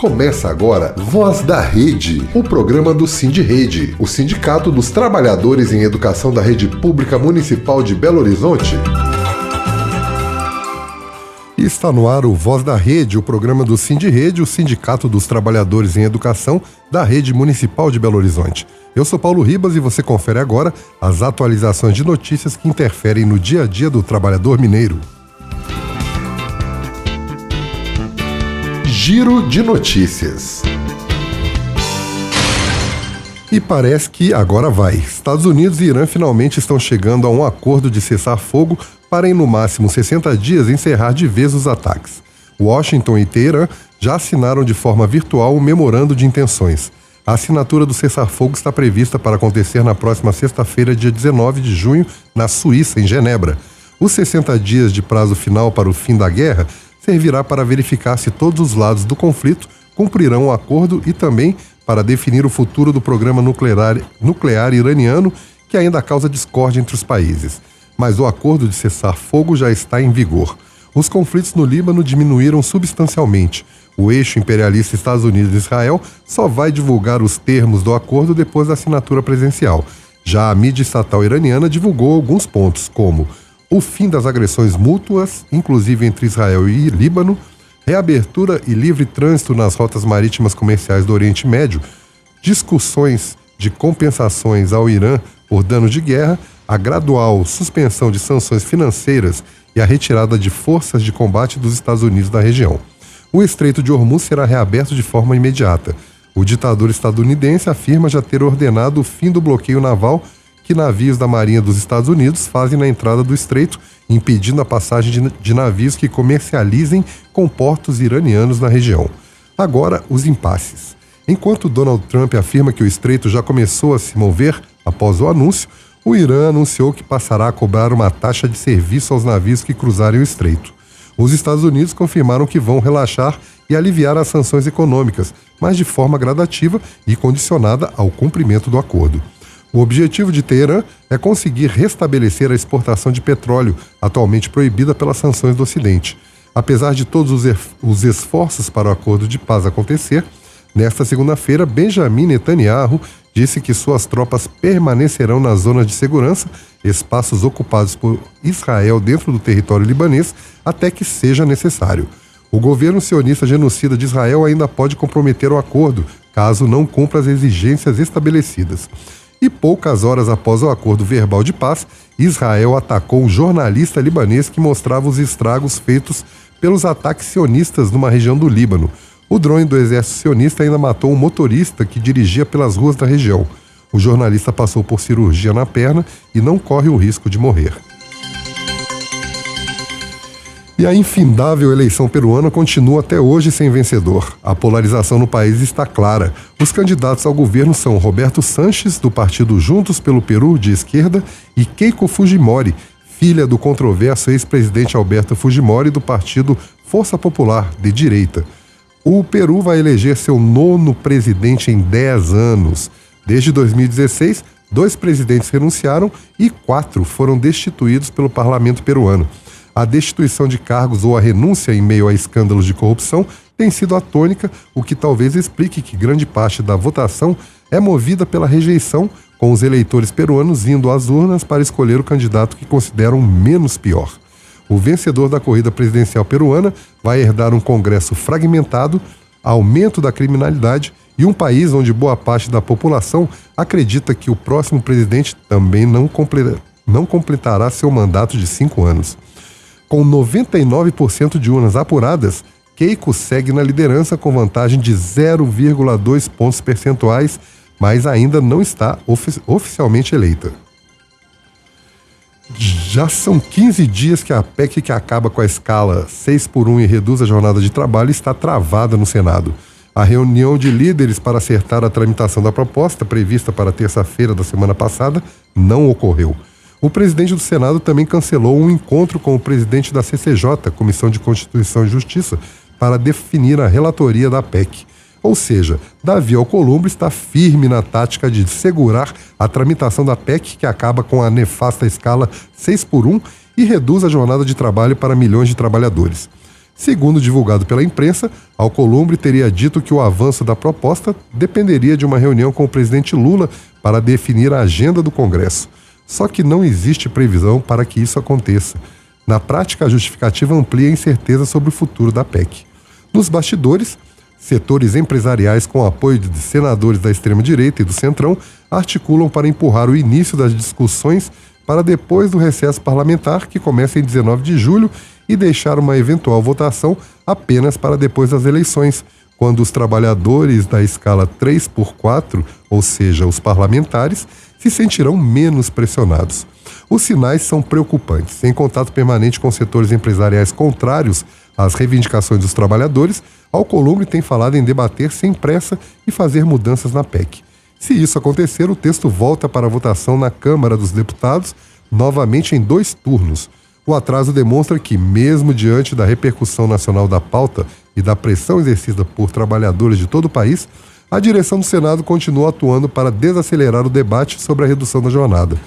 Começa agora Voz da Rede, o programa do Sindirede, o Sindicato dos Trabalhadores em Educação da Rede Pública Municipal de Belo Horizonte. E está no ar o Voz da Rede, o programa do Sindirede, o Sindicato dos Trabalhadores em Educação da Rede Municipal de Belo Horizonte. Eu sou Paulo Ribas e você confere agora as atualizações de notícias que interferem no dia a dia do trabalhador mineiro. Giro de notícias. E parece que agora vai. Estados Unidos e Irã finalmente estão chegando a um acordo de cessar-fogo para, em no máximo 60 dias, encerrar de vez os ataques. Washington e Teherã já assinaram de forma virtual um memorando de intenções. A assinatura do cessar-fogo está prevista para acontecer na próxima sexta-feira, dia 19 de junho, na Suíça, em Genebra. Os 60 dias de prazo final para o fim da guerra servirá para verificar se todos os lados do conflito cumprirão o acordo e também para definir o futuro do programa nuclear iraniano, que ainda causa discórdia entre os países. Mas o acordo de cessar-fogo já está em vigor. Os conflitos no Líbano diminuíram substancialmente. O eixo imperialista Estados Unidos e Israel só vai divulgar os termos do acordo depois da assinatura presencial. Já a mídia estatal iraniana divulgou alguns pontos, como o fim das agressões mútuas, inclusive entre Israel e Líbano, reabertura e livre trânsito nas rotas marítimas comerciais do Oriente Médio, discussões de compensações ao Irã por danos de guerra, a gradual suspensão de sanções financeiras e a retirada de forças de combate dos Estados Unidos da região. O Estreito de Hormuz será reaberto de forma imediata. O ditador estadunidense afirma já ter ordenado o fim do bloqueio naval que navios da Marinha dos Estados Unidos fazem na entrada do estreito, impedindo a passagem de navios que comercializem com portos iranianos na região. Agora, os impasses. Enquanto Donald Trump afirma que o estreito já começou a se mover após o anúncio, o Irã anunciou que passará a cobrar uma taxa de serviço aos navios que cruzarem o estreito. Os Estados Unidos confirmaram que vão relaxar e aliviar as sanções econômicas, mas de forma gradativa e condicionada ao cumprimento do acordo. O objetivo de Teherã é conseguir restabelecer a exportação de petróleo, atualmente proibida pelas sanções do Ocidente. Apesar de todos os esforços para o acordo de paz acontecer, nesta segunda-feira, Benjamin Netanyahu disse que suas tropas permanecerão nas zonas de segurança, espaços ocupados por Israel dentro do território libanês, até que seja necessário. O governo sionista genocida de Israel ainda pode comprometer o acordo, caso não cumpra as exigências estabelecidas. E poucas horas após o acordo verbal de paz, Israel atacou um jornalista libanês que mostrava os estragos feitos pelos ataques sionistas numa região do Líbano. O drone do exército sionista ainda matou um motorista que dirigia pelas ruas da região. O jornalista passou por cirurgia na perna e não corre o risco de morrer. E a infindável eleição peruana continua até hoje sem vencedor. A polarização no país está clara. Os candidatos ao governo são Roberto Sanches, do partido Juntos pelo Peru, de esquerda, e Keiko Fujimori, filha do controverso ex-presidente Alberto Fujimori, do partido Força Popular, de direita. O Peru vai eleger seu 9º presidente em 10 anos. Desde 2016, 2 presidentes renunciaram e 4 foram destituídos pelo parlamento peruano. A destituição de cargos ou a renúncia em meio a escândalos de corrupção tem sido a tônica, o que talvez explique que grande parte da votação é movida pela rejeição, com os eleitores peruanos indo às urnas para escolher o candidato que consideram menos pior. O vencedor da corrida presidencial peruana vai herdar um Congresso fragmentado, aumento da criminalidade e um país onde boa parte da população acredita que o próximo presidente também não completará seu mandato de 5 anos. Com 99% de urnas apuradas, Keiko segue na liderança com vantagem de 0,2 pontos percentuais, mas ainda não está oficialmente eleita. Já são 15 dias que a PEC que acaba com a escala 6x1 e reduz a jornada de trabalho está travada no Senado. A reunião de líderes para acertar a tramitação da proposta, prevista para terça-feira da semana passada, não ocorreu. O presidente do Senado também cancelou um encontro com o presidente da CCJ, Comissão de Constituição e Justiça, para definir a relatoria da PEC. Ou seja, Davi Alcolumbre está firme na tática de segurar a tramitação da PEC, que acaba com a nefasta escala 6x1 e reduz a jornada de trabalho para milhões de trabalhadores. Segundo divulgado pela imprensa, Alcolumbre teria dito que o avanço da proposta dependeria de uma reunião com o presidente Lula para definir a agenda do Congresso. Só que não existe previsão para que isso aconteça. Na prática, a justificativa amplia a incerteza sobre o futuro da PEC. Nos bastidores, setores empresariais com apoio de senadores da extrema-direita e do Centrão articulam para empurrar o início das discussões para depois do recesso parlamentar, que começa em 19 de julho, e deixar uma eventual votação apenas para depois das eleições, quando os trabalhadores da escala 3x4, ou seja, os parlamentares, se sentirão menos pressionados. Os sinais são preocupantes. Em contato permanente com setores empresariais contrários às reivindicações dos trabalhadores, Alcolumbre tem falado em debater sem pressa e fazer mudanças na PEC. Se isso acontecer, o texto volta para a votação na Câmara dos Deputados, novamente em 2 turnos. O atraso demonstra que, mesmo diante da repercussão nacional da pauta e da pressão exercida por trabalhadores de todo o país, a direção do Senado continua atuando para desacelerar o debate sobre a redução da jornada.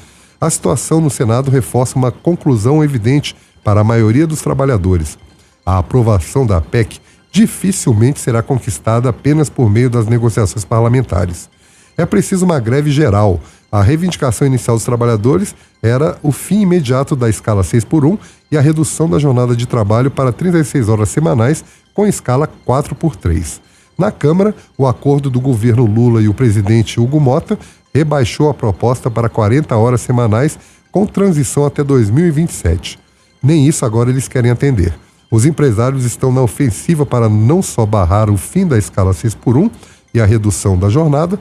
A situação no Senado reforça uma conclusão evidente para a maioria dos trabalhadores. A aprovação da PEC dificilmente será conquistada apenas por meio das negociações parlamentares. É preciso uma greve geral. A reivindicação inicial dos trabalhadores era o fim imediato da escala 6x1 e a redução da jornada de trabalho para 36 horas semanais com escala 4x3. Na Câmara, o acordo do governo Lula e o presidente Hugo Mota rebaixou a proposta para 40 horas semanais com transição até 2027. Nem isso agora eles querem atender. Os empresários estão na ofensiva para não só barrar o fim da escala 6x1 e a redução da jornada,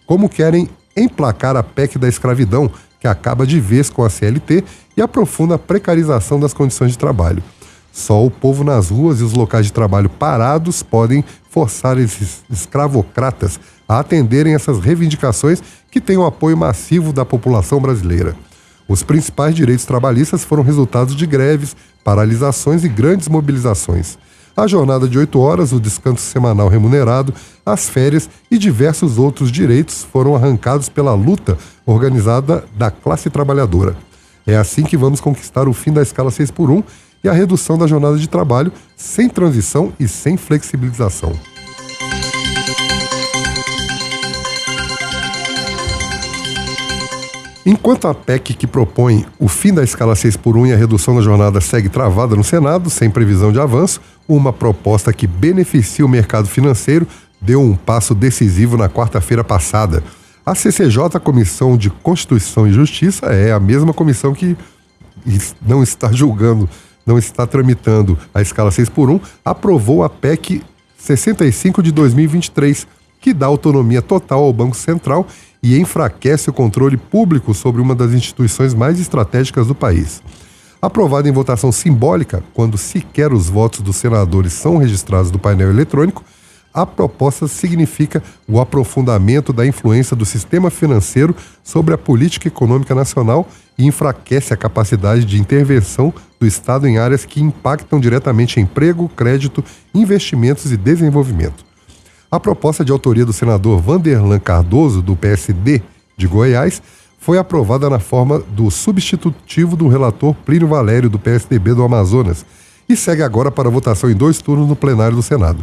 como querem emplacar a PEC da escravidão, que acaba de vez com a CLT e aprofunda a precarização das condições de trabalho. Só o povo nas ruas e os locais de trabalho parados podem forçar esses escravocratas a atenderem essas reivindicações que têm o apoio massivo da população brasileira. Os principais direitos trabalhistas foram resultados de greves, paralisações e grandes mobilizações. A jornada de 8 horas, o descanso semanal remunerado, as férias e diversos outros direitos foram arrancados pela luta organizada da classe trabalhadora. É assim que vamos conquistar o fim da escala 6x1 e a redução da jornada de trabalho sem transição e sem flexibilização. Enquanto a PEC que propõe o fim da escala 6x1 e a redução da jornada segue travada no Senado, sem previsão de avanço, uma proposta que beneficia o mercado financeiro deu um passo decisivo na quarta-feira passada. A CCJ, a Comissão de Constituição e Justiça, é a mesma comissão que não está julgando, não está tramitando a escala 6x1, aprovou a PEC 65 de 2023, que dá autonomia total ao Banco Central e enfraquece o controle público sobre uma das instituições mais estratégicas do país. Aprovada em votação simbólica, quando sequer os votos dos senadores são registrados no painel eletrônico, a proposta significa o aprofundamento da influência do sistema financeiro sobre a política econômica nacional e enfraquece a capacidade de intervenção do Estado em áreas que impactam diretamente emprego, crédito, investimentos e desenvolvimento. A proposta de autoria do senador Vanderlan Cardoso, do PSD de Goiás, foi aprovada na forma do substitutivo do relator Plínio Valério, do PSDB do Amazonas, e segue agora para votação em 2 turnos no plenário do Senado.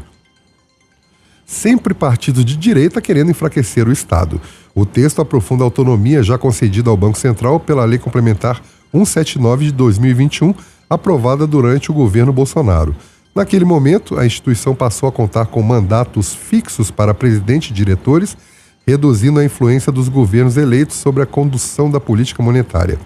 Sempre partidos de direita querendo enfraquecer o Estado. O texto aprofunda a autonomia já concedida ao Banco Central pela Lei Complementar 179 de 2021, aprovada durante o governo Bolsonaro. Naquele momento, a instituição passou a contar com mandatos fixos para presidente e diretores, reduzindo a influência dos governos eleitos sobre a condução da política monetária.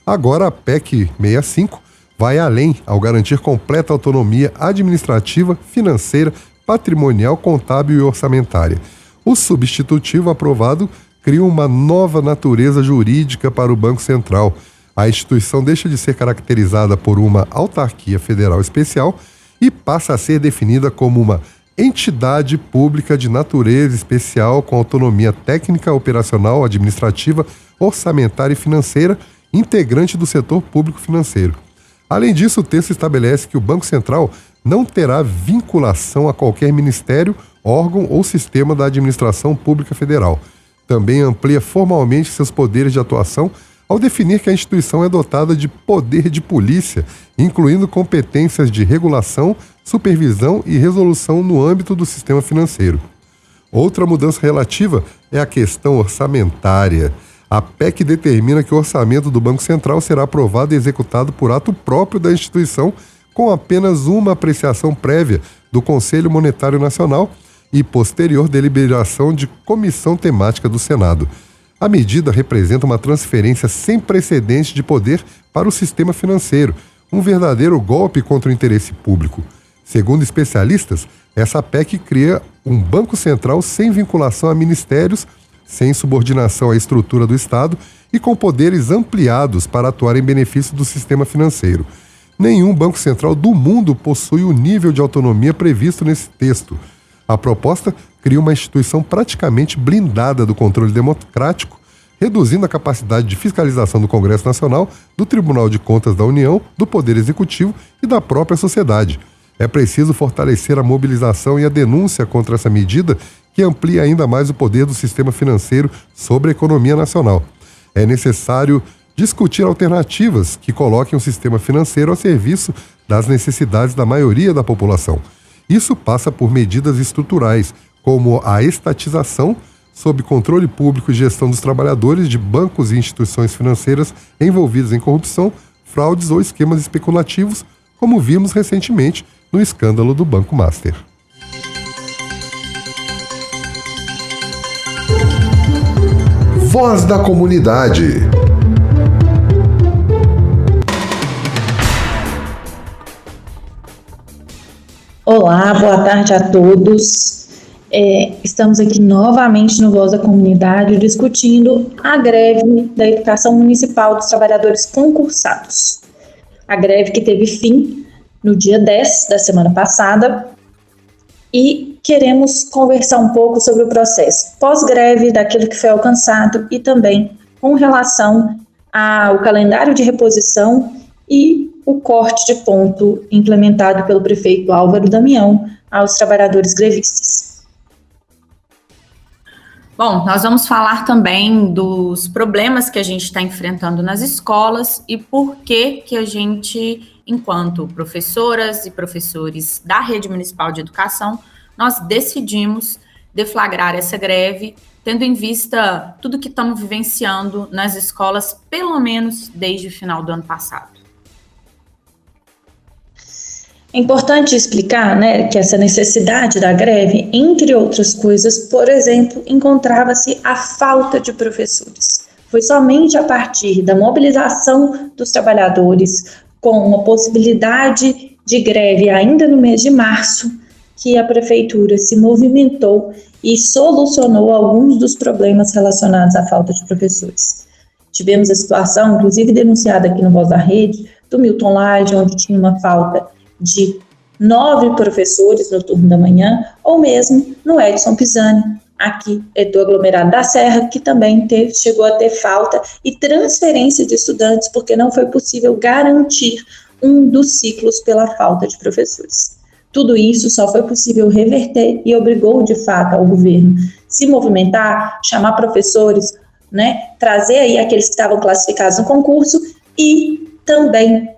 Agora, a PEC 65 vai além ao garantir completa autonomia administrativa, financeira, patrimonial, contábil e orçamentária. O substitutivo aprovado cria uma nova natureza jurídica para o Banco Central. A instituição deixa de ser caracterizada por uma autarquia federal especial e passa a ser definida como uma entidade pública de natureza especial com autonomia técnica, operacional, administrativa, orçamentária e financeira, integrante do setor público financeiro. Além disso, o texto estabelece que o Banco Central não terá vinculação a qualquer ministério, órgão ou sistema da administração pública federal. Também amplia formalmente seus poderes de atuação, ao definir que a instituição é dotada de poder de polícia, incluindo competências de regulação, supervisão e resolução no âmbito do sistema financeiro. Outra mudança relativa é a questão orçamentária. A PEC determina que o orçamento do Banco Central será aprovado e executado por ato próprio da instituição, com apenas uma apreciação prévia do Conselho Monetário Nacional e posterior deliberação de comissão temática do Senado. A medida representa uma transferência sem precedentes de poder para o sistema financeiro, um verdadeiro golpe contra o interesse público. Segundo especialistas, essa PEC cria um Banco Central sem vinculação a ministérios, sem subordinação à estrutura do Estado e com poderes ampliados para atuar em benefício do sistema financeiro. Nenhum Banco Central do mundo possui o nível de autonomia previsto nesse texto. A proposta cria uma instituição praticamente blindada do controle democrático, reduzindo a capacidade de fiscalização do Congresso Nacional, do Tribunal de Contas da União, do Poder Executivo e da própria sociedade. É preciso fortalecer a mobilização e a denúncia contra essa medida, que amplia ainda mais o poder do sistema financeiro sobre a economia nacional. É necessário discutir alternativas que coloquem o sistema financeiro ao serviço das necessidades da maioria da população. Isso passa por medidas estruturais, como a estatização, sob controle público e gestão dos trabalhadores de bancos e instituições financeiras envolvidos em corrupção, fraudes ou esquemas especulativos, como vimos recentemente no escândalo do Banco Master. Voz da Comunidade. Olá, boa tarde a todos. Estamos aqui novamente no Voz da Comunidade discutindo a greve da educação municipal dos trabalhadores concursados. A greve que teve fim no dia 10 da semana passada e queremos conversar um pouco sobre o processo pós-greve, daquilo que foi alcançado e também com relação ao calendário de reposição e o corte de ponto implementado pelo prefeito Álvaro Damião aos trabalhadores grevistas. Bom, nós vamos falar também dos problemas que a gente está enfrentando nas escolas e por que a gente, enquanto professoras e professores da Rede Municipal de Educação, nós decidimos deflagrar essa greve, tendo em vista tudo que estamos vivenciando nas escolas, pelo menos desde o final do ano passado. É importante explicar, que essa necessidade da greve, entre outras coisas, por exemplo, encontrava-se a falta de professores. Foi somente a partir da mobilização dos trabalhadores, com uma possibilidade de greve ainda no mês de março, que a prefeitura se movimentou e solucionou alguns dos problemas relacionados à falta de professores. Tivemos a situação, inclusive denunciada aqui no Voz da Rede, do Milton Lage, onde tinha uma falta de 9 professores no turno da manhã, ou mesmo no Edson Pisani, aqui do aglomerado da Serra, que também chegou a ter falta e transferência de estudantes, porque não foi possível garantir um dos ciclos pela falta de professores. Tudo isso só foi possível reverter e obrigou, de fato, ao governo se movimentar, chamar professores, trazer aí aqueles que estavam classificados no concurso e também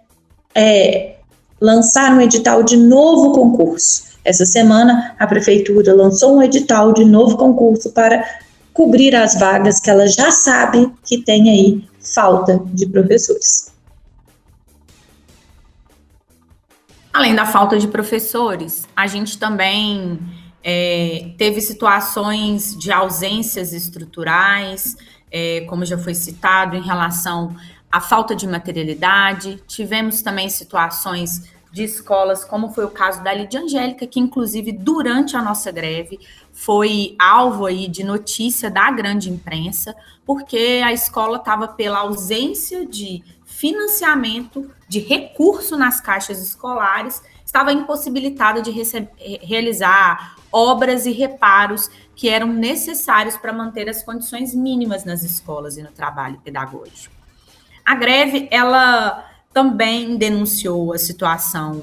lançar um edital de novo concurso. Essa semana, a prefeitura lançou um edital de novo concurso para cobrir as vagas que ela já sabe que tem aí falta de professores. Além da falta de professores, a gente também teve situações de ausências estruturais, como já foi citado, em relação à falta de materialidade. Tivemos também situações de escolas, como foi o caso da Lídia Angélica, que inclusive durante a nossa greve foi alvo aí de notícia da grande imprensa, porque a escola estava pela ausência de financiamento, de recurso nas caixas escolares, estava impossibilitada de realizar obras e reparos que eram necessários para manter as condições mínimas nas escolas e no trabalho pedagógico. A greve, ela também denunciou a situação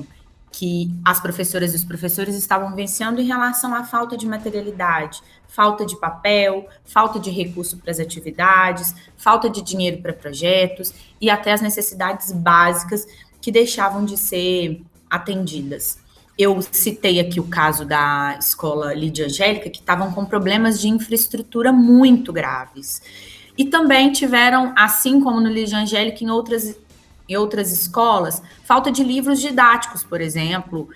que as professoras e os professores estavam vivenciando em relação à falta de materialidade, falta de papel, falta de recurso para as atividades, falta de dinheiro para projetos e até as necessidades básicas que deixavam de ser atendidas. Eu citei aqui o caso da escola Lídia Angélica, que estavam com problemas de infraestrutura muito graves. E também tiveram, assim como no Lídia Angélica, em outras escolas, falta de livros didáticos, por exemplo,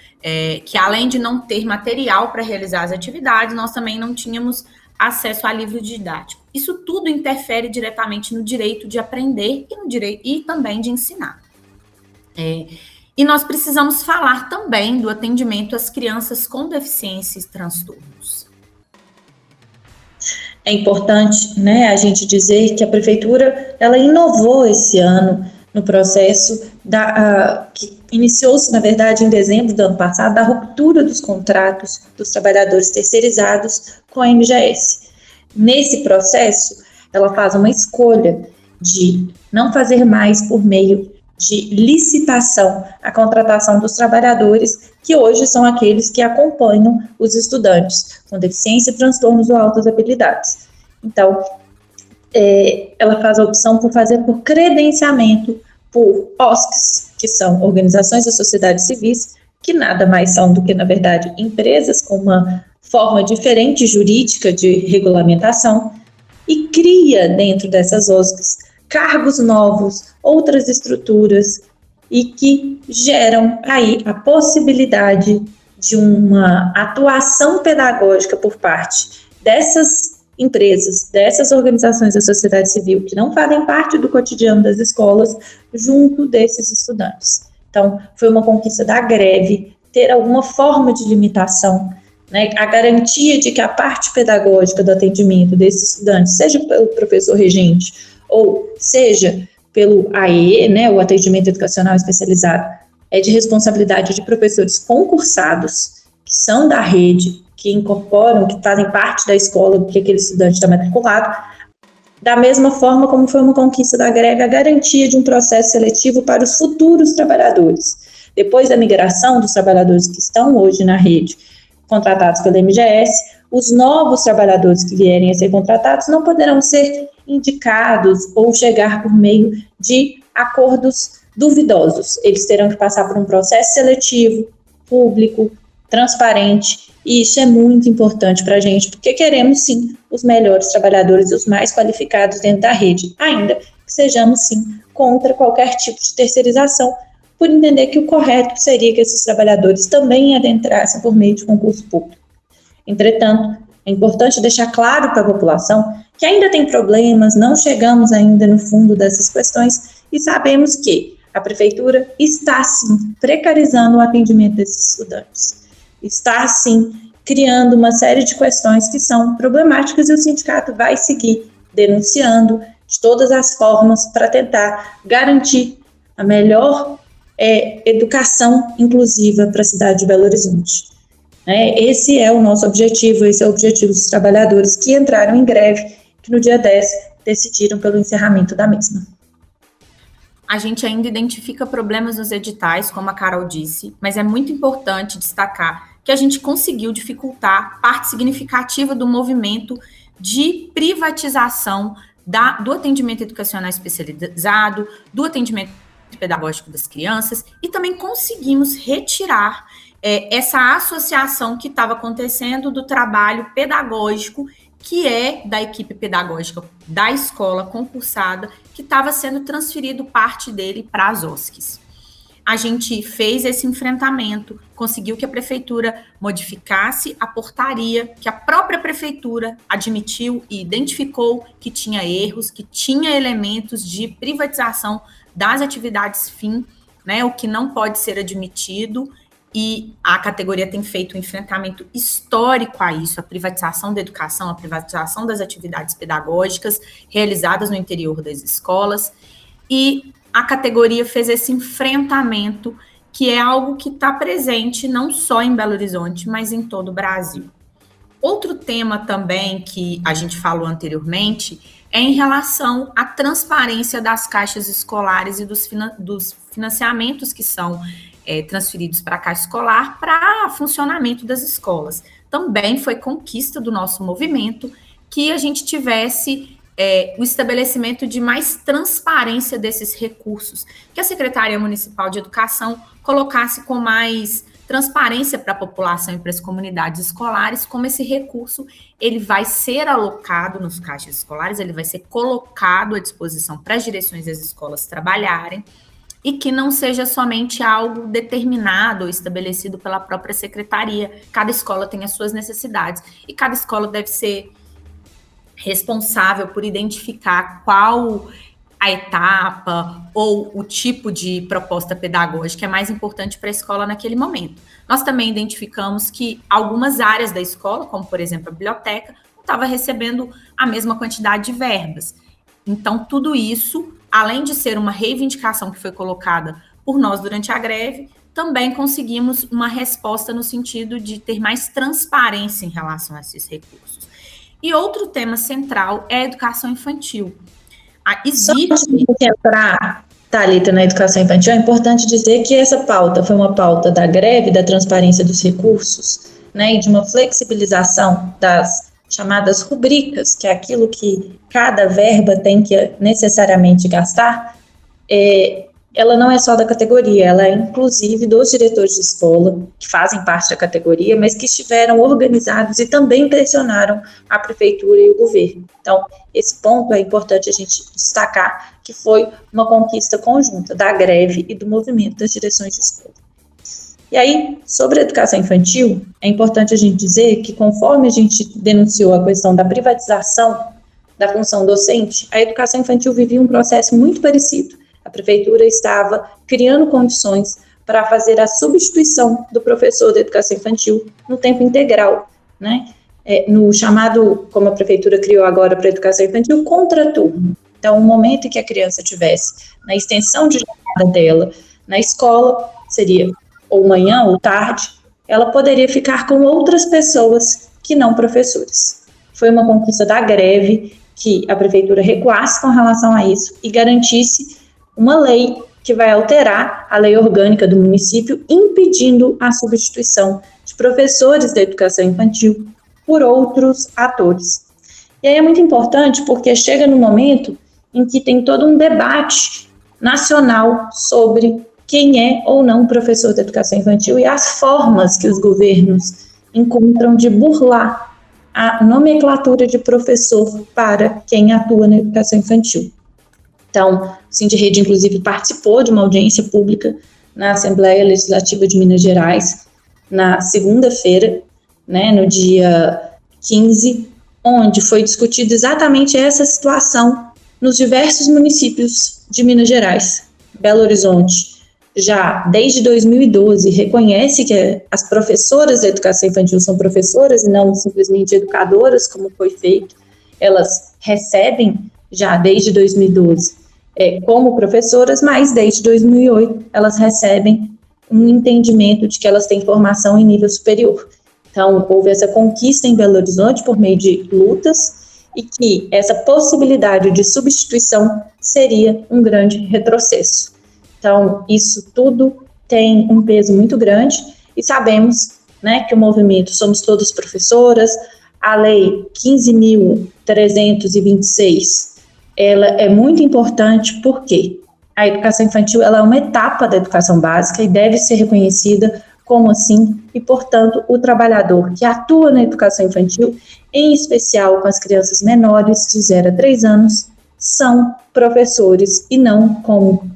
que além de não ter material para realizar as atividades, nós também não tínhamos acesso a livro didático. Isso tudo interfere diretamente no direito de aprender e também de ensinar. E nós precisamos falar também do atendimento às crianças com deficiências e transtornos. É importante, né, a gente dizer que a prefeitura ela inovou esse ano no processo que iniciou-se, na verdade, em dezembro do ano passado, da ruptura dos contratos dos trabalhadores terceirizados com a MGS. Nesse processo, ela faz uma escolha de não fazer mais por meio de licitação a contratação dos trabalhadores, que hoje são aqueles que acompanham os estudantes com deficiência e transtornos ou altas habilidades. Então, ela faz a opção por fazer por credenciamento por OSCs, que são organizações da sociedade civis, que nada mais são do que, na verdade, empresas com uma forma diferente jurídica de regulamentação, e cria dentro dessas OSCs cargos novos, outras estruturas, e que geram aí a possibilidade de uma atuação pedagógica por parte dessas empresas, dessas organizações da sociedade civil que não fazem parte do cotidiano das escolas, junto desses estudantes. Então, foi uma conquista da greve ter alguma forma de limitação, né, a garantia de que a parte pedagógica do atendimento desses estudantes, seja pelo professor regente ou seja pelo AE, né, o atendimento educacional especializado, é de responsabilidade de professores concursados, que são da rede, que incorporam, que fazem parte da escola que aquele estudante está matriculado, da mesma forma como foi uma conquista da greve a garantia de um processo seletivo para os futuros trabalhadores. Depois da migração dos trabalhadores que estão hoje na rede, contratados pela MGS, os novos trabalhadores que vierem a ser contratados não poderão ser indicados ou chegar por meio de acordos duvidosos. Eles terão que passar por um processo seletivo, público, transparente, e isso é muito importante para a gente, porque queremos, sim, os melhores trabalhadores e os mais qualificados dentro da rede, ainda que sejamos, sim, contra qualquer tipo de terceirização, por entender que o correto seria que esses trabalhadores também adentrassem por meio de concurso público. Entretanto, é importante deixar claro para a população que ainda tem problemas, não chegamos ainda no fundo dessas questões e sabemos que a prefeitura está, sim, precarizando o atendimento desses estudantes. Está, sim, criando uma série de questões que são problemáticas e o sindicato vai seguir denunciando de todas as formas para tentar garantir a melhor educação inclusiva para a cidade de Belo Horizonte. Esse é o nosso objetivo, esse é o objetivo dos trabalhadores que entraram em greve, que no dia 10 decidiram pelo encerramento da mesma. A gente ainda identifica problemas nos editais, como a Carol disse, mas é muito importante destacar que a gente conseguiu dificultar parte significativa do movimento de privatização do atendimento educacional especializado, do atendimento pedagógico das crianças, e também conseguimos retirar essa associação que estava acontecendo do trabalho pedagógico, que é da equipe pedagógica da escola concursada, que estava sendo transferido parte dele para as OSCs. A gente fez esse enfrentamento, conseguiu que a prefeitura modificasse a portaria, que a própria prefeitura admitiu e identificou que tinha erros, que tinha elementos de privatização das atividades fim, né, o que não pode ser admitido, e a categoria tem feito um enfrentamento histórico a isso, a privatização da educação, a privatização das atividades pedagógicas realizadas no interior das escolas, e a categoria fez esse enfrentamento, que é algo que está presente não só em Belo Horizonte, mas em todo o Brasil. Outro tema também que a gente falou anteriormente é em relação à transparência das caixas escolares e dos financiamentos que são transferidos para a Caixa Escolar para funcionamento das escolas. Também foi conquista do nosso movimento que a gente tivesse o estabelecimento de mais transparência desses recursos, que a Secretaria Municipal de Educação colocasse com mais transparência para a população e para as comunidades escolares, como esse recurso ele vai ser alocado nos caixas escolares, ele vai ser colocado à disposição para as direções das escolas trabalharem, e que não seja somente algo determinado ou estabelecido pela própria secretaria. Cada escola tem as suas necessidades e cada escola deve ser responsável por identificar qual a etapa ou o tipo de proposta pedagógica é mais importante para a escola naquele momento. Nós também identificamos que algumas áreas da escola, como por exemplo a biblioteca, não estava recebendo a mesma quantidade de verbas. Então, tudo isso, além de ser uma reivindicação que foi colocada por nós durante a greve, também conseguimos uma resposta no sentido de ter mais transparência em relação a esses recursos. E outro tema central é a educação infantil. Só antes de entrar, Thalita, na educação infantil, é importante dizer que essa pauta foi uma pauta da greve, da transparência dos recursos, né, e de uma flexibilização das chamadas rubricas, que é aquilo que cada verba tem que necessariamente gastar. Ela não é só da categoria, ela é inclusive dos diretores de escola, que fazem parte da categoria, mas que estiveram organizados e também pressionaram a prefeitura e o governo. Então, esse ponto é importante a gente destacar, que foi uma conquista conjunta da greve e do movimento das direções de escola. E aí, sobre a educação infantil, é importante a gente dizer que conforme a gente denunciou a questão da privatização da função docente, a educação infantil vivia um processo muito parecido. A prefeitura estava criando condições para fazer a substituição do professor de educação infantil no tempo integral, né? No chamado, como a prefeitura criou agora para a educação infantil, contraturno. Então, o momento em que a criança tivesse na extensão de jornada dela na escola, seria ou manhã ou tarde, ela poderia ficar com outras pessoas que não professores. Foi uma conquista da greve que a prefeitura recuasse com relação a isso e garantisse uma lei que vai alterar a lei orgânica do município, impedindo a substituição de professores da educação infantil por outros atores. E aí é muito importante porque chega no momento em que tem todo um debate nacional sobre quem é ou não professor da educação infantil e as formas que os governos encontram de burlar a nomenclatura de professor para quem atua na educação infantil. Então, o Sindirrede, inclusive, participou de uma audiência pública na Assembleia Legislativa de Minas Gerais, na segunda-feira, né, no dia 15, onde foi discutida exatamente essa situação nos diversos municípios de Minas Gerais. Belo Horizonte, já desde 2012, reconhece que as professoras da educação infantil são professoras e não simplesmente educadoras, como foi feito. Elas recebem, já desde 2012, como professoras, mas desde 2008 elas recebem um entendimento de que elas têm formação em nível superior. Então, houve essa conquista em Belo Horizonte por meio de lutas e que essa possibilidade de substituição seria um grande retrocesso. Então, isso tudo tem um peso muito grande e sabemos, né, que o movimento Somos Todas Professoras, a lei 15.326, ela é muito importante porque a educação infantil ela é uma etapa da educação básica e deve ser reconhecida como assim, e, portanto, o trabalhador que atua na educação infantil, em especial com as crianças menores de 0 a 3 anos, são professores e não como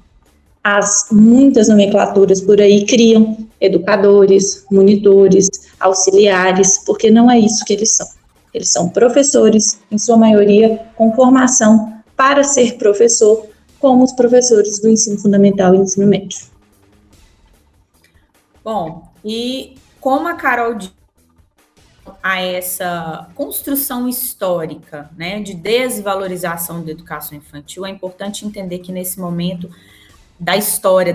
as muitas nomenclaturas por aí criam educadores, monitores, auxiliares, porque não é isso que eles são. Eles são professores, em sua maioria, com formação para ser professor, como os professores do ensino fundamental e ensino médio. Bom, e como a Carol disse, a essa construção histórica, né, de desvalorização da educação infantil, é importante entender que nesse momento da história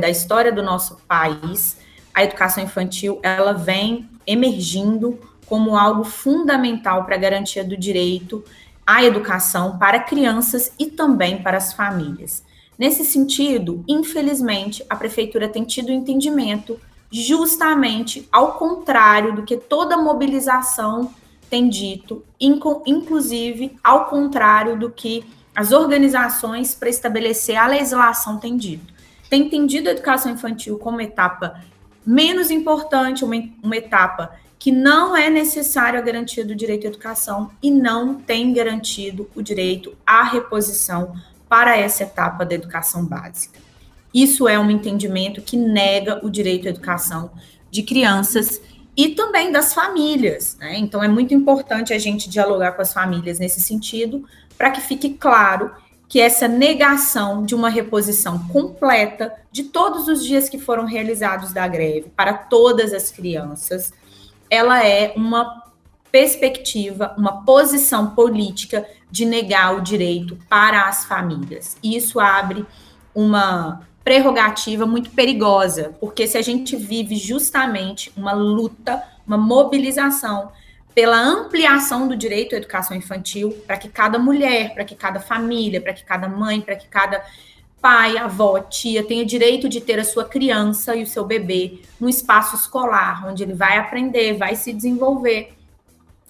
do nosso país, a educação infantil, ela vem emergindo como algo fundamental para a garantia do direito à educação para crianças e também para as famílias. Nesse sentido, infelizmente, a prefeitura tem tido entendimento justamente ao contrário do que toda mobilização tem dito, inclusive ao contrário do que as organizações para estabelecer a legislação têm dito. Tem entendido a educação infantil como etapa menos importante, uma etapa que não é necessário a garantia do direito à educação e não tem garantido o direito à reposição para essa etapa da educação básica. Isso é um entendimento que nega o direito à educação de crianças e também das famílias, né? Então, é muito importante a gente dialogar com as famílias nesse sentido, para que fique claro que essa negação de uma reposição completa de todos os dias que foram realizados da greve para todas as crianças, ela é uma perspectiva, uma posição política de negar o direito para as famílias. E isso abre uma prerrogativa muito perigosa, porque se a gente vive justamente uma luta, uma mobilização pela ampliação do direito à educação infantil, para que cada mulher, para que cada família, para que cada mãe, para que cada pai, avó, tia tenha direito de ter a sua criança e o seu bebê num espaço escolar, onde ele vai aprender, vai se desenvolver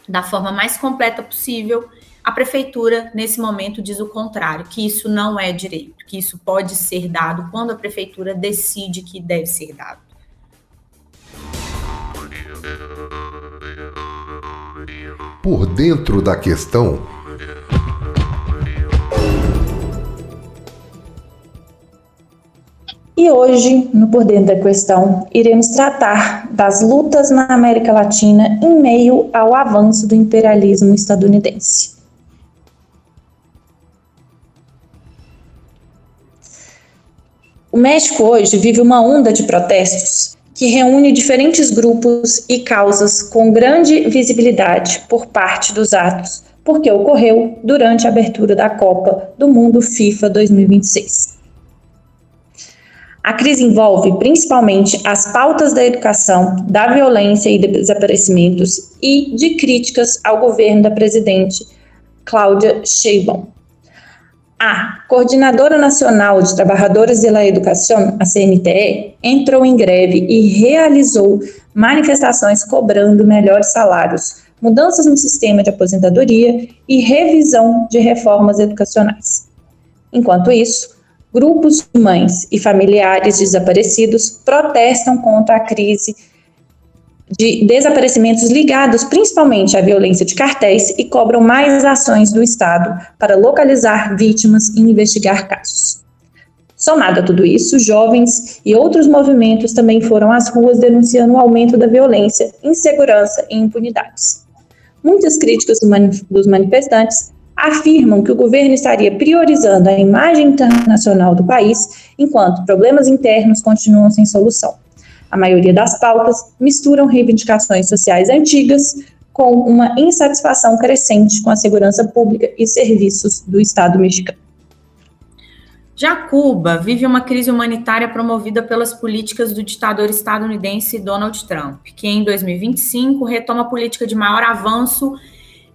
da forma mais completa possível. A prefeitura, nesse momento, diz o contrário, que isso não é direito, que isso pode ser dado quando a prefeitura decide que deve ser dado. Por dentro da questão. E hoje, no Por Dentro da Questão, iremos tratar das lutas na América Latina em meio ao avanço do imperialismo estadunidense. O México hoje vive uma onda de protestos que reúne diferentes grupos e causas com grande visibilidade por parte dos atos, porque ocorreu durante a abertura da Copa do Mundo FIFA 2026. A crise envolve principalmente as pautas da educação, da violência e desaparecimentos e de críticas ao governo da presidente Cláudia Sheinbaum. A Coordenadora Nacional de Trabalhadores de la Educação, a CNTE, entrou em greve e realizou manifestações cobrando melhores salários, mudanças no sistema de aposentadoria e revisão de reformas educacionais. Enquanto isso, grupos de mães e familiares de desaparecidos protestam contra a crise de desaparecimentos ligados principalmente à violência de cartéis e cobram mais ações do Estado para localizar vítimas e investigar casos. Somado a tudo isso, jovens e outros movimentos também foram às ruas denunciando o aumento da violência, insegurança e impunidades. Muitas críticas dos manifestantes afirmam que o governo estaria priorizando a imagem internacional do país, enquanto problemas internos continuam sem solução. A maioria das pautas misturam reivindicações sociais antigas com uma insatisfação crescente com a segurança pública e serviços do Estado mexicano. Já Cuba vive uma crise humanitária promovida pelas políticas do ditador estadunidense Donald Trump, que em 2025 retoma a política de maior avanço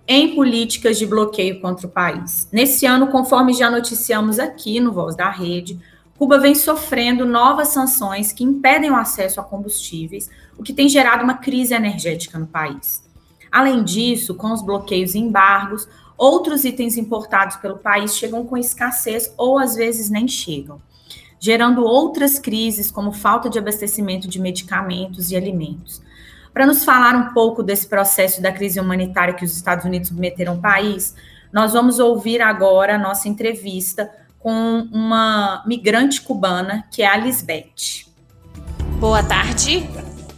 em políticas de bloqueio contra o país. Nesse ano, conforme já noticiamos aqui no Voz da Rede, Cuba vem sofrendo novas sanções que impedem o acesso a combustíveis, o que tem gerado uma crise energética no país. Além disso, com os bloqueios e embargos, outros itens importados pelo país chegam com escassez ou às vezes nem chegam, gerando outras crises como falta de abastecimento de medicamentos e alimentos. Para nos falar um pouco desse processo da crise humanitária que os Estados Unidos submeteram ao país, nós vamos ouvir agora a nossa entrevista com uma migrante cubana, que é a Lisbeth. Boa tarde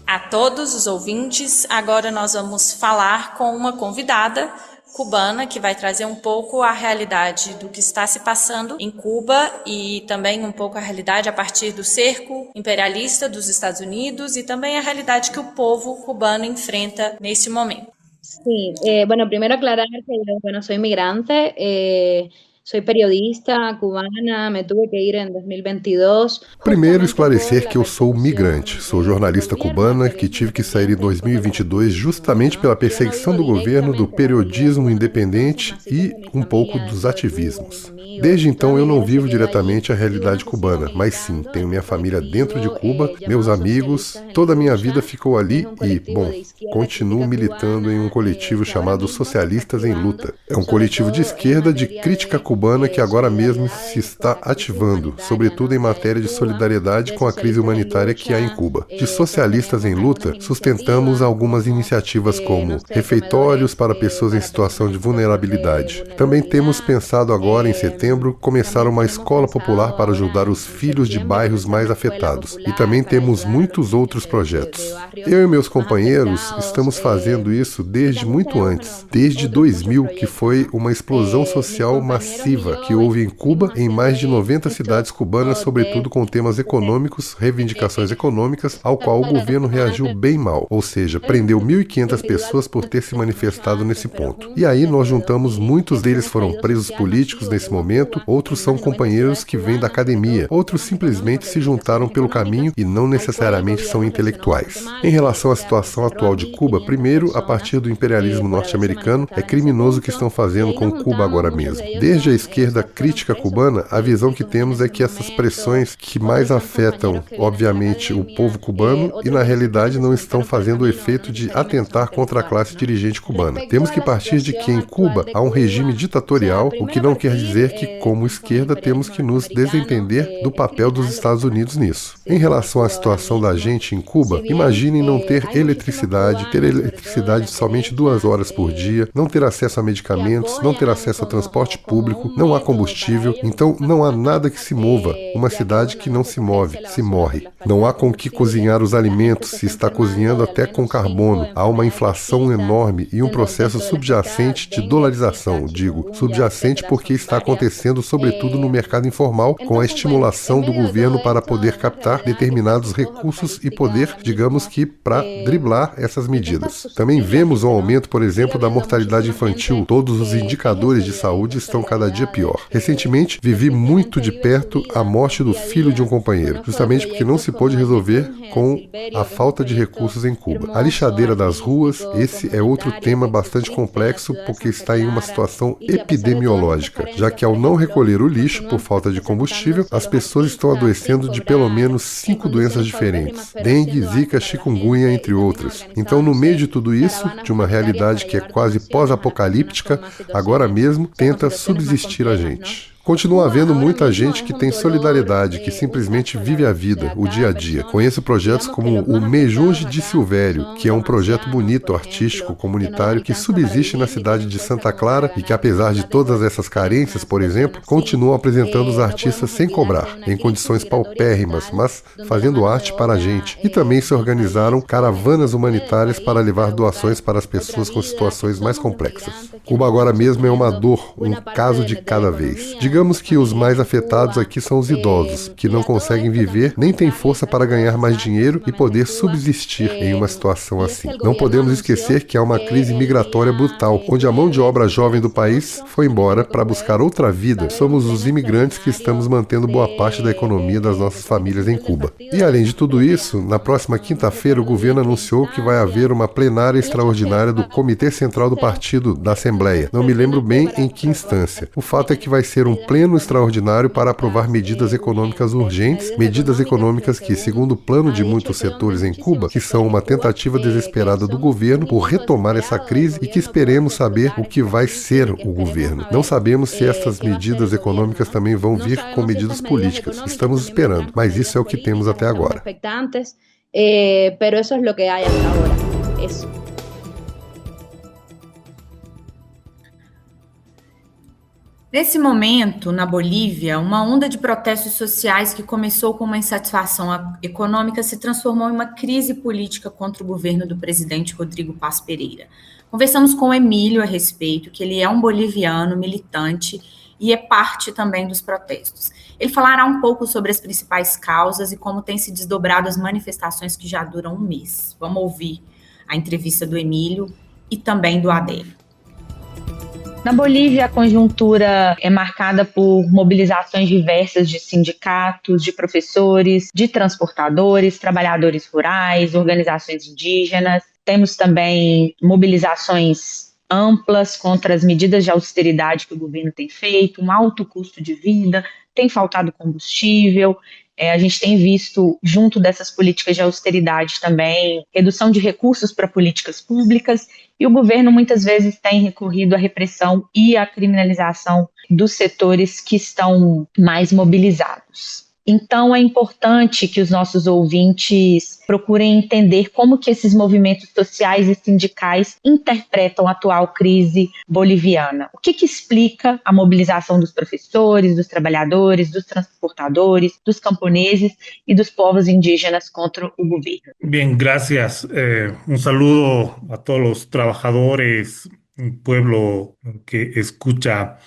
a todos os ouvintes. Agora nós vamos falar com uma convidada cubana que vai trazer um pouco a realidade do que está se passando em Cuba e também um pouco a realidade a partir do cerco imperialista dos Estados Unidos e também a realidade que o povo cubano enfrenta nesse momento. Sí, bueno, primero aclarar que yo, soy migrante, Soy periodista cubana, me tuve que ir en 2022. Primeiro, esclarecer que eu sou migrante. Sou jornalista cubana que tive que sair em 2022 justamente pela perseguição do governo, do periodismo independente e um pouco dos ativismos. Desde então eu não vivo diretamente a realidade cubana, mas sim, tenho minha família dentro de Cuba, meus amigos, toda a minha vida ficou ali e, bom, continuo militando em um coletivo chamado Socialistas em Luta. É um coletivo de esquerda de crítica cubana que agora mesmo se está ativando, sobretudo em matéria de solidariedade com a crise humanitária que há em Cuba. De Socialistas em Luta, sustentamos algumas iniciativas como refeitórios para pessoas em situação de vulnerabilidade. Também temos pensado agora, em setembro, começar uma escola popular para ajudar os filhos de bairros mais afetados. E também temos muitos outros projetos. Eu e meus companheiros estamos fazendo isso desde muito antes, desde 2000, que foi uma explosão social massiva que houve em Cuba, em mais de 90 cidades cubanas, sobretudo com temas econômicos, reivindicações econômicas, ao qual o governo reagiu bem mal, ou seja, prendeu 1.500 pessoas por ter se manifestado nesse ponto. E aí nós juntamos, muitos deles foram presos políticos nesse momento, outros são companheiros que vêm da academia, outros simplesmente se juntaram pelo caminho e não necessariamente são intelectuais. Em relação à situação atual de Cuba, primeiro, a partir do imperialismo norte-americano, é criminoso o que estão fazendo com Cuba agora mesmo. Desde a esquerda crítica cubana, a visão que temos é que essas pressões que mais afetam, obviamente, o povo cubano e na realidade não estão fazendo o efeito de atentar contra a classe dirigente cubana. Temos que partir de que em Cuba há um regime ditatorial, o que não quer dizer que, como esquerda, temos que nos desentender do papel dos Estados Unidos nisso. Em relação à situação da gente em Cuba, imaginem não ter eletricidade somente 2 horas por dia, não ter acesso a medicamentos, não ter acesso a transporte público, não há combustível, então não há nada que se mova. Uma cidade que não se move, se morre. Não há com que cozinhar os alimentos, se está cozinhando até com carbono. Há uma inflação enorme e um processo subjacente de dolarização, digo, subjacente porque está acontecendo sobretudo no mercado informal, com a estimulação do governo para poder captar determinados recursos e poder, digamos que, para driblar essas medidas. Também vemos um aumento, por exemplo, da mortalidade infantil. Todos os indicadores de saúde estão cada dia pior. Recentemente, vivi muito de perto a morte do filho de um companheiro, justamente porque não se pôde resolver com a falta de recursos em Cuba. A lixadeira das ruas, esse é outro tema bastante complexo porque está em uma situação epidemiológica, já que ao não recolher o lixo por falta de combustível, as pessoas estão adoecendo de pelo menos 5 doenças diferentes: dengue, zika, chikungunya, entre outras. Então, no meio de tudo isso, de uma realidade que é quase pós-apocalíptica, agora mesmo tenta subsistir a gente. Continua havendo muita gente que tem solidariedade, que simplesmente vive a vida, o dia a dia. Conheço projetos como o Mejunge de Silvério, que é um projeto bonito, artístico, comunitário, que subsiste na cidade de Santa Clara e que, apesar de todas essas carências, por exemplo, continuam apresentando os artistas sem cobrar, em condições paupérrimas, mas fazendo arte para a gente. E também se organizaram caravanas humanitárias para levar doações para as pessoas com situações mais complexas. Cuba agora mesmo é uma dor, um caso de cada vez. Digamos que os mais afetados aqui são os idosos, que não conseguem viver, nem têm força para ganhar mais dinheiro e poder subsistir em uma situação assim. Não podemos esquecer que há uma crise migratória brutal, onde a mão de obra jovem do país foi embora para buscar outra vida. Somos os imigrantes que estamos mantendo boa parte da economia das nossas famílias em Cuba. E além de tudo isso, na próxima quinta-feira o governo anunciou que vai haver uma plenária extraordinária do Comitê Central do Partido da Assembleia. Não me lembro bem em que instância. O fato é que vai ser um pleno extraordinário para aprovar medidas econômicas urgentes, medidas econômicas que, segundo o plano de muitos setores em Cuba, que são uma tentativa desesperada do governo por retomar essa crise e que esperemos saber o que vai ser o governo. Não sabemos se estas medidas econômicas também vão vir com medidas políticas. Estamos esperando, mas isso é o que temos até agora. Pero eso es lo que hay hasta ahora. Eso. Nesse momento, na Bolívia, uma onda de protestos sociais que começou com uma insatisfação econômica se transformou em uma crise política contra o governo do presidente Rodrigo Paz Pereira. Conversamos com o Emílio a respeito, que ele é um boliviano militante e é parte também dos protestos. Ele falará um pouco sobre as principais causas e como têm se desdobrado as manifestações que já duram um mês. Vamos ouvir a entrevista do Emílio e também do Adélio. Na Bolívia, a conjuntura é marcada por mobilizações diversas de sindicatos, de professores, de transportadores, trabalhadores rurais, organizações indígenas. Temos também mobilizações amplas contra as medidas de austeridade que o governo tem feito, um alto custo de vida, tem faltado combustível. A gente tem visto, junto dessas políticas de austeridade também, redução de recursos para políticas públicas, e o governo muitas vezes tem recorrido à repressão e à criminalização dos setores que estão mais mobilizados. Então, é importante que os nossos ouvintes procurem entender como que esses movimentos sociais e sindicais interpretam a atual crise boliviana. O que explica a mobilização dos professores, dos trabalhadores, dos transportadores, dos camponeses e dos povos indígenas contra o governo? Bien, gracias. Un saludo a todos los trabajadores, un pueblo que escucha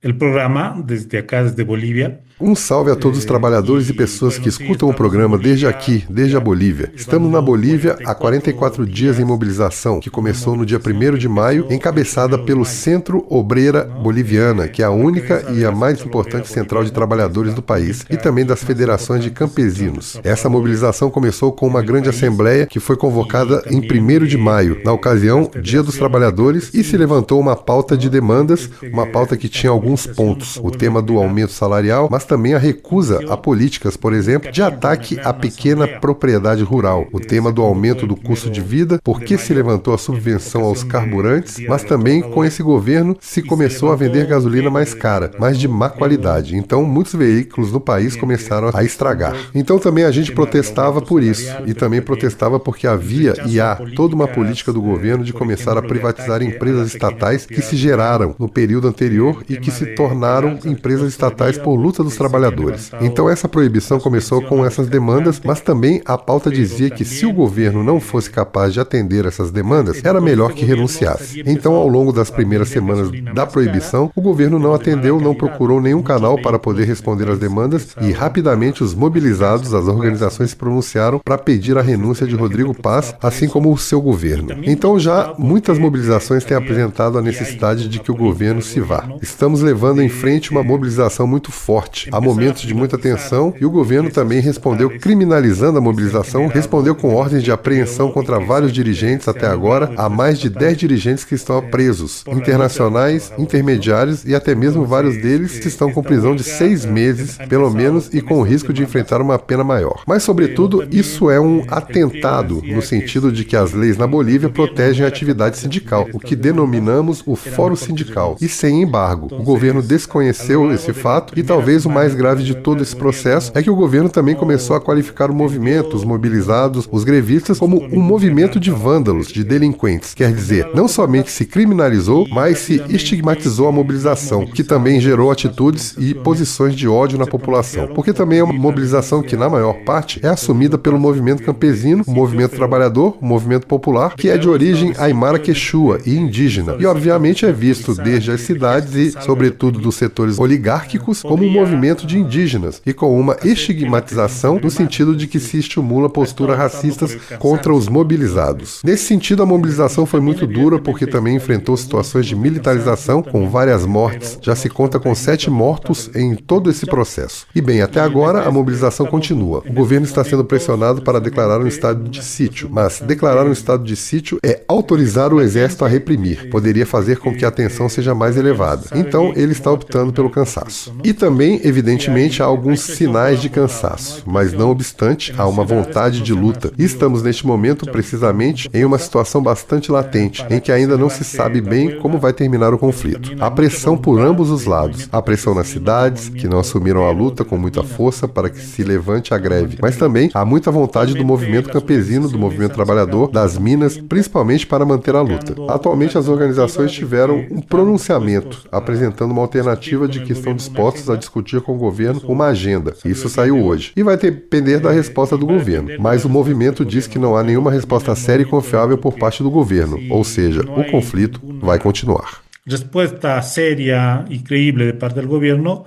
el programa desde acá, desde Bolívia. Um salve a todos os trabalhadores e pessoas que escutam o programa desde aqui, desde a Bolívia. Estamos na Bolívia há 44 dias em mobilização, que começou no dia 1º de maio, encabeçada pelo Centro Obreira Boliviana, que é a única e a mais importante central de trabalhadores do país, e também das federações de campesinos. Essa mobilização começou com uma grande assembleia que foi convocada em 1º de maio, na ocasião, Dia dos Trabalhadores, e se levantou uma pauta de demandas, uma pauta que tinha alguns pontos. O tema do aumento salarial, mas também a recusa a políticas, por exemplo, de ataque à pequena propriedade rural, o tema do aumento do custo de vida, por que se levantou a subvenção aos carburantes, mas também com esse governo se começou a vender gasolina mais cara, mas de má qualidade. Então, muitos veículos no país começaram a estragar. Então, também a gente protestava por isso, e também protestava porque havia e há toda uma política do governo de começar a privatizar empresas estatais que se geraram no período anterior e que se tornaram empresas estatais por luta dos trabalhadores. Então essa proibição começou com essas demandas, mas também a pauta dizia que se o governo não fosse capaz de atender essas demandas, era melhor que renunciasse. Então, ao longo das primeiras semanas da proibição, o governo não atendeu, não procurou nenhum canal para poder responder às demandas e rapidamente os mobilizados, as organizações se pronunciaram para pedir a renúncia de Rodrigo Paz, assim como o seu governo. Então já muitas mobilizações têm apresentado a necessidade de que o governo se vá. Estamos levando em frente uma mobilização muito forte. Há momentos de muita tensão e o governo também respondeu criminalizando a mobilização, respondeu com ordens de apreensão contra vários dirigentes até agora. Há mais de 10 dirigentes que estão presos, internacionais, intermediários e até mesmo vários deles que estão com prisão de 6 meses, pelo menos, e com o risco de enfrentar uma pena maior. Mas, sobretudo, isso é um atentado no sentido de que as leis na Bolívia protegem a atividade sindical, o que denominamos o fórum sindical, e sem embargo. O governo desconheceu esse fato e talvez o mais grave de todo esse processo é que o governo também começou a qualificar o movimento, os mobilizados, os grevistas, como um movimento de vândalos, de delinquentes. Quer dizer, não somente se criminalizou, mas se estigmatizou a mobilização, que também gerou atitudes e posições de ódio na população. Porque também é uma mobilização que, na maior parte, é assumida pelo movimento campesino, o movimento trabalhador, o movimento popular, que é de origem aimara quechua e indígena. E, obviamente, é visto desde as cidades e, sobretudo, dos setores oligárquicos, como um movimento de indígenas e com uma estigmatização no sentido de que se estimula posturas racistas contra os mobilizados. Nesse sentido, a mobilização foi muito dura porque também enfrentou situações de militarização com várias mortes. Já se conta com 7 mortos em todo esse processo. E bem, até agora a mobilização continua. O governo está sendo pressionado para declarar um estado de sítio, mas declarar um estado de sítio é autorizar o exército a reprimir. Poderia fazer com que a tensão seja mais elevada. Então, ele está optando pelo cansaço. E também, evidentemente, há alguns sinais de cansaço, mas não obstante, há uma vontade de luta. E estamos neste momento, precisamente, em uma situação bastante latente, em que ainda não se sabe bem como vai terminar o conflito. Há pressão por ambos os lados. Há pressão nas cidades, que não assumiram a luta com muita força para que se levante a greve, mas também há muita vontade do movimento campesino, do movimento trabalhador, das minas, principalmente para manter a luta. Atualmente, as organizações tiveram um pronunciamento, apresentando uma alternativa de que estão dispostos a discutir com o governo uma agenda. Isso saiu hoje. E vai depender da resposta do governo. Mas o movimento diz que não há nenhuma resposta séria e confiável por parte do governo. Ou seja, o conflito vai continuar. Resposta séria e creíble de parte do governo,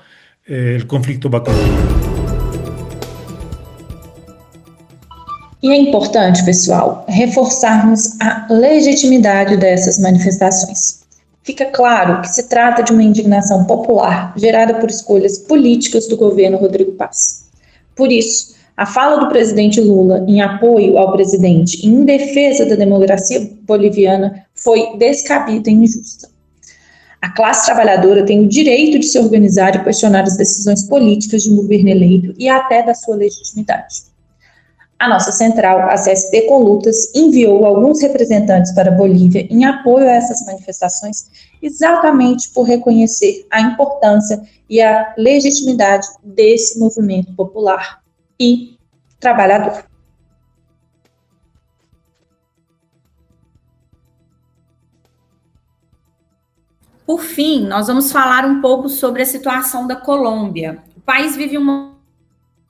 o conflito vai continuar. E é importante, pessoal, reforçarmos a legitimidade dessas manifestações. Fica claro que se trata de uma indignação popular gerada por escolhas políticas do governo Rodrigo Paz. Por isso, a fala do presidente Lula em apoio ao presidente e em defesa da democracia boliviana foi descabida e injusta. A classe trabalhadora tem o direito de se organizar e questionar as decisões políticas de um governo eleito e até da sua legitimidade. A nossa central, a CSP com Lutas, enviou alguns representantes para a Bolívia em apoio a essas manifestações, exatamente por reconhecer a importância e a legitimidade desse movimento popular e trabalhador. Por fim, nós vamos falar um pouco sobre a situação da Colômbia. O país vive um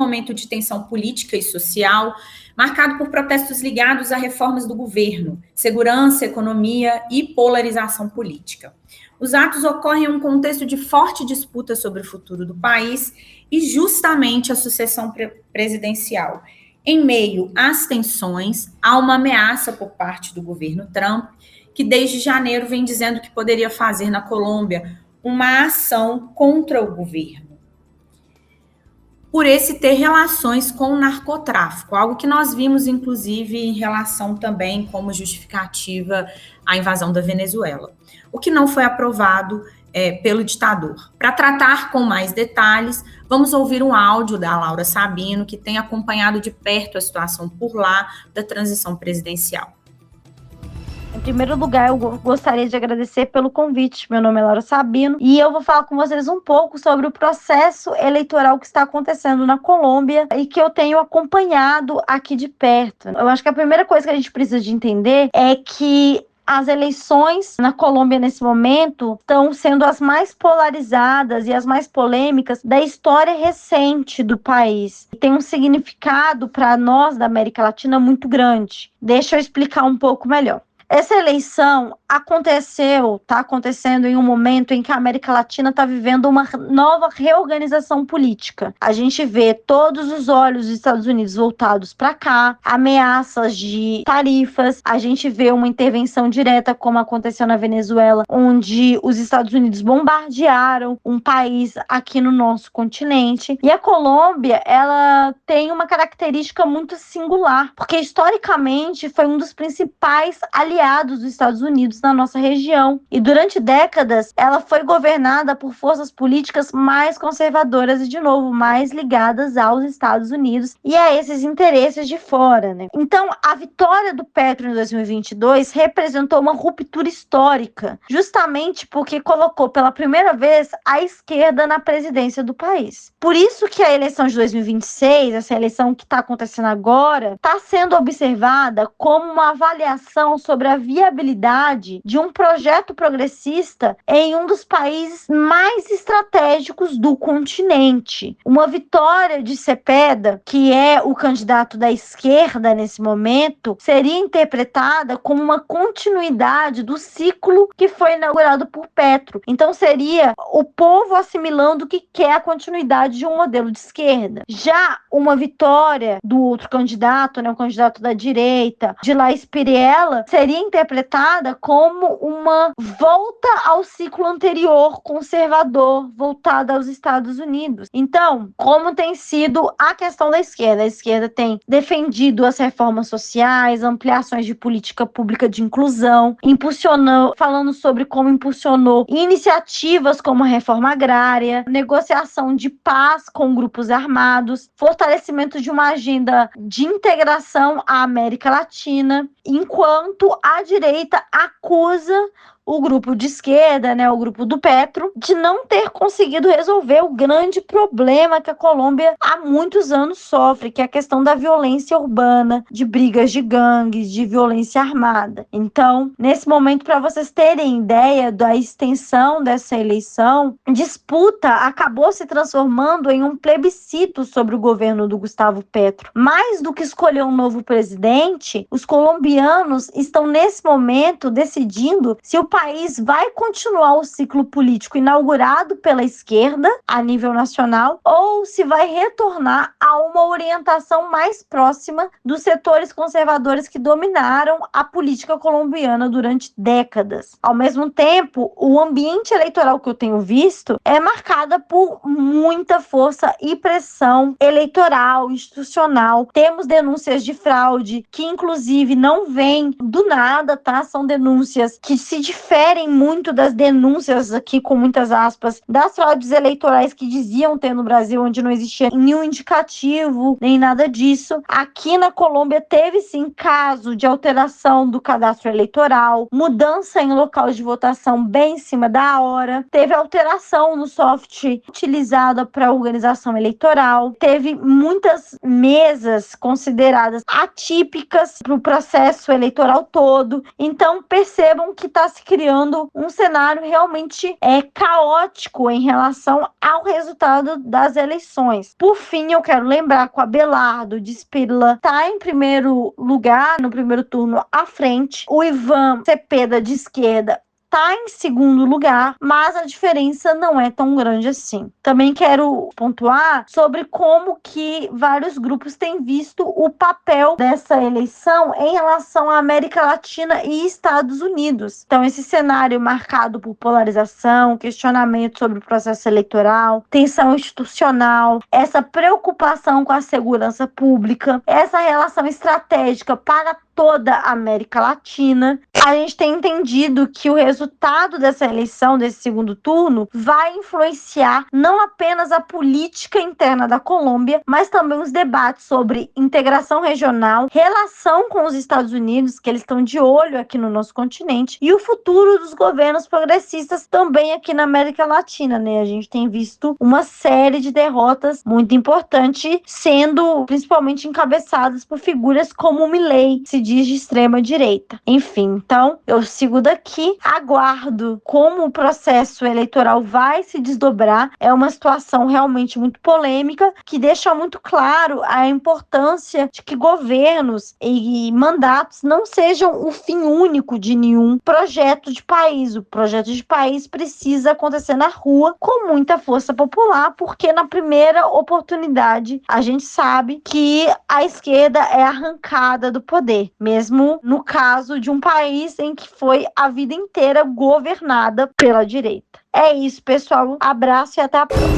momento de tensão política e social, marcado por protestos ligados a reformas do governo, segurança, economia e polarização política. Os atos ocorrem em um contexto de forte disputa sobre o futuro do país e justamente a sucessão presidencial. Em meio às tensões, há uma ameaça por parte do governo Trump, que desde janeiro vem dizendo que poderia fazer na Colômbia uma ação contra o governo, por esse ter relações com o narcotráfico, algo que nós vimos, inclusive, em relação também como justificativa à invasão da Venezuela, o que não foi aprovado pelo ditador. Para tratar com mais detalhes, vamos ouvir um áudio da Laura Sabino, que tem acompanhado de perto a situação por lá da transição presidencial. Em primeiro lugar, eu gostaria de agradecer pelo convite. Meu nome é Laura Sabino e eu vou falar com vocês um pouco sobre o processo eleitoral que está acontecendo na Colômbia e que eu tenho acompanhado aqui de perto. Eu acho que a primeira coisa que a gente precisa de entender é que as eleições na Colômbia nesse momento estão sendo as mais polarizadas e as mais polêmicas da história recente do país. Tem um significado para nós da América Latina muito grande. Deixa eu explicar um pouco melhor. Essa eleição está acontecendo em um momento em que a América Latina está vivendo uma nova reorganização política. A gente vê todos os olhos dos Estados Unidos voltados para cá, ameaças de tarifas, a gente vê uma intervenção direta como aconteceu na Venezuela, onde os Estados Unidos bombardearam um país aqui no nosso continente. E a Colômbia, ela tem uma característica muito singular, porque historicamente foi um dos principais aliados dos Estados Unidos na nossa região. E durante décadas, ela foi governada por forças políticas mais conservadoras e, de novo, mais ligadas aos Estados Unidos e a esses interesses de fora, né? Então, a vitória do Petro em 2022 representou uma ruptura histórica, justamente porque colocou pela primeira vez a esquerda na presidência do país. Por isso que a eleição de 2026, essa eleição que está acontecendo agora, está sendo observada como uma avaliação sobre a viabilidade de um projeto progressista em um dos países mais estratégicos do continente. Uma vitória de Cepeda, que é o candidato da esquerda nesse momento, seria interpretada como uma continuidade do ciclo que foi inaugurado por Petro. Então seria o povo assimilando que quer a continuidade de um modelo de esquerda. Já uma vitória do outro candidato, né, um candidato da direita, de Laís Piriela, seria interpretada como uma volta ao ciclo anterior conservador, voltada aos Estados Unidos. Então, como tem sido a questão da esquerda? A esquerda tem defendido as reformas sociais, ampliações de política pública de inclusão, falando sobre como impulsionou iniciativas como a reforma agrária, negociação de paz com grupos armados, fortalecimento de uma agenda de integração à América Latina, enquanto a direita acusa o grupo de esquerda, né, o grupo do Petro, de não ter conseguido resolver o grande problema que a Colômbia há muitos anos sofre, que é a questão da violência urbana, de brigas de gangues, de violência armada. Então, nesse momento, para vocês terem ideia da extensão dessa eleição, disputa acabou se transformando em um plebiscito sobre o governo do Gustavo Petro. Mais do que escolher um novo presidente, os colombianos estão nesse momento decidindo se o país país vai continuar o ciclo político inaugurado pela esquerda a nível nacional ou se vai retornar a uma orientação mais próxima dos setores conservadores que dominaram a política colombiana durante décadas. Ao mesmo tempo, o ambiente eleitoral que eu tenho visto é marcada por muita força e pressão eleitoral, institucional. Temos denúncias de fraude que, inclusive, não vêm do nada, tá? São denúncias que se diferem muito das denúncias, aqui com muitas aspas, das fraudes eleitorais que diziam ter no Brasil, onde não existia nenhum indicativo, nem nada disso. Aqui na Colômbia teve sim caso de alteração do cadastro eleitoral, mudança em local de votação bem em cima da hora, teve alteração no software utilizado para organização eleitoral, teve muitas mesas consideradas atípicas para o processo eleitoral todo. Então percebam que está se criando um cenário realmente caótico em relação ao resultado das eleições. Por fim, eu quero lembrar que o Abelardo de Spínola está em primeiro lugar no primeiro turno à frente, o Ivan Cepeda de esquerda está em segundo lugar, mas a diferença não é tão grande assim. Também quero pontuar sobre como que vários grupos têm visto o papel dessa eleição em relação à América Latina e Estados Unidos. Então, esse cenário marcado por polarização, questionamento sobre o processo eleitoral, tensão institucional, essa preocupação com a segurança pública, essa relação estratégica para toda a América Latina. A gente tem entendido que o resultado dessa eleição, desse segundo turno, vai influenciar não apenas a política interna da Colômbia, mas também os debates sobre integração regional, relação com os Estados Unidos, que eles estão de olho aqui no nosso continente, e o futuro dos governos progressistas também aqui na América Latina, né? A gente tem visto uma série de derrotas muito importantes, sendo principalmente encabeçadas por figuras como o Milei, se diz de extrema direita. Enfim, então eu sigo daqui, aguardo como o processo eleitoral vai se desdobrar. É uma situação realmente muito polêmica que deixa muito claro a importância de que governos e mandatos não sejam o fim único de nenhum projeto de país. O projeto de país precisa acontecer na rua com muita força popular, porque na primeira oportunidade a gente sabe que a esquerda é arrancada do poder, mesmo no caso de um país em que foi a vida inteira governada pela direita. É isso, pessoal. Abraço e até a próxima.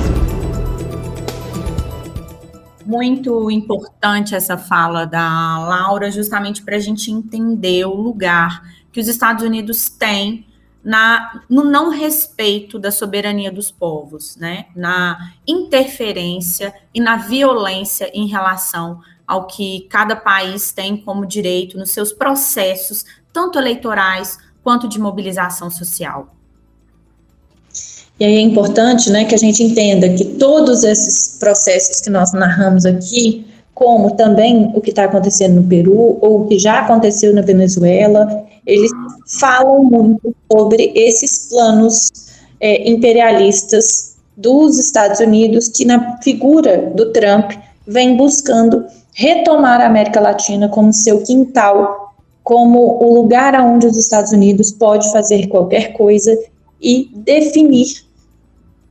Muito importante essa fala da Laura, justamente para a gente entender o lugar que os Estados Unidos têm no não respeito da soberania dos povos, né? Na interferência e na violência em relação ao que cada país tem como direito nos seus processos, tanto eleitorais quanto de mobilização social. E aí é importante, né, que a gente entenda que todos esses processos que nós narramos aqui, como também o que está acontecendo no Peru, ou o que já aconteceu na Venezuela, eles falam muito sobre esses planos imperialistas dos Estados Unidos, que na figura do Trump vem buscando retomar a América Latina como seu quintal, como o lugar onde os Estados Unidos pode fazer qualquer coisa e definir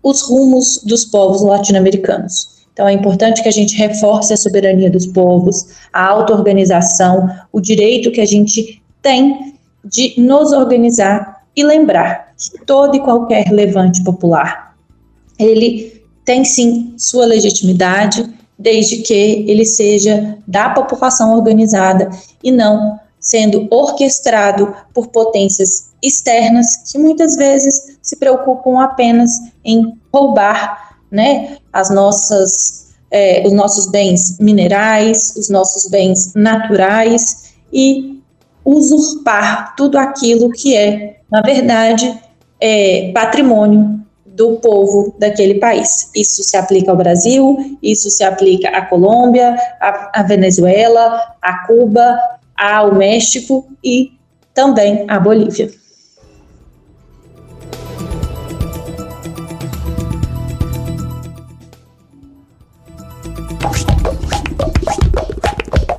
os rumos dos povos latino-americanos. Então é importante que a gente reforce a soberania dos povos, a auto-organização, o direito que a gente tem de nos organizar e lembrar que todo e qualquer levante popular, ele tem sim sua legitimidade, desde que ele seja da população organizada e não sendo orquestrado por potências externas que muitas vezes se preocupam apenas em roubar, né, os nossos bens minerais, os nossos bens naturais e usurpar tudo aquilo que é, na verdade, patrimônio do povo daquele país. Isso se aplica ao Brasil, isso se aplica à Colômbia, à Venezuela, a Cuba, ao México e também à Bolívia.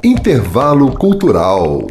Intervalo cultural.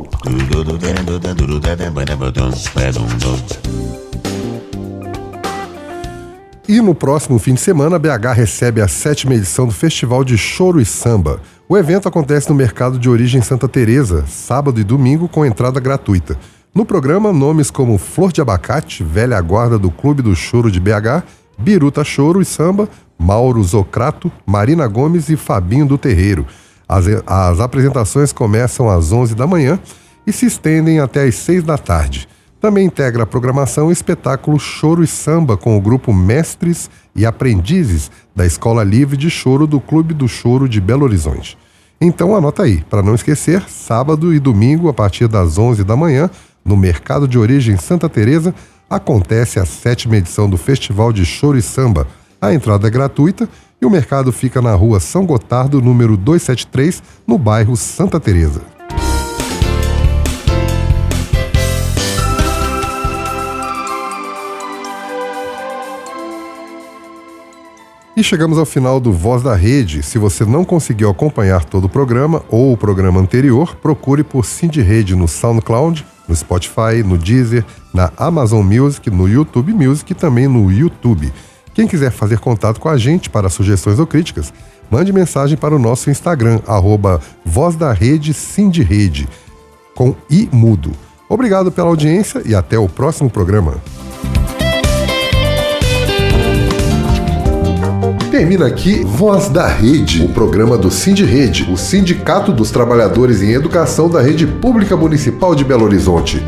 E no próximo fim de semana, BH recebe a 7ª edição do Festival de Choro e Samba. O evento acontece no Mercado de Origem Santa Teresa, sábado e domingo, com entrada gratuita. No programa, nomes como Flor de Abacate, velha guarda do Clube do Choro de BH, Biruta Choro e Samba, Mauro Zocrato, Marina Gomes e Fabinho do Terreiro. As apresentações começam às 11 da manhã e se estendem até às 6 da tarde. Também integra a programação o espetáculo Choro e Samba com o grupo Mestres e Aprendizes da Escola Livre de Choro do Clube do Choro de Belo Horizonte. Então anota aí, para não esquecer, sábado e domingo, a partir das 11 da manhã, no Mercado de Origem Santa Teresa, acontece a 7ª edição do Festival de Choro e Samba. A entrada é gratuita e o mercado fica na rua São Gotardo, número 273, no bairro Santa Teresa. E chegamos ao final do Voz da Rede. Se você não conseguiu acompanhar todo o programa ou o programa anterior, procure por Cindy Rede no SoundCloud, no Spotify, no Deezer, na Amazon Music, no YouTube Music e também no YouTube. Quem quiser fazer contato com a gente para sugestões ou críticas, mande mensagem para o nosso Instagram, Voz da Rede Cindy Rede, com I mudo. Obrigado pela audiência e até o próximo programa. Termina aqui Voz da Rede, o programa do Sindirede, o Sindicato dos Trabalhadores em Educação da Rede Pública Municipal de Belo Horizonte.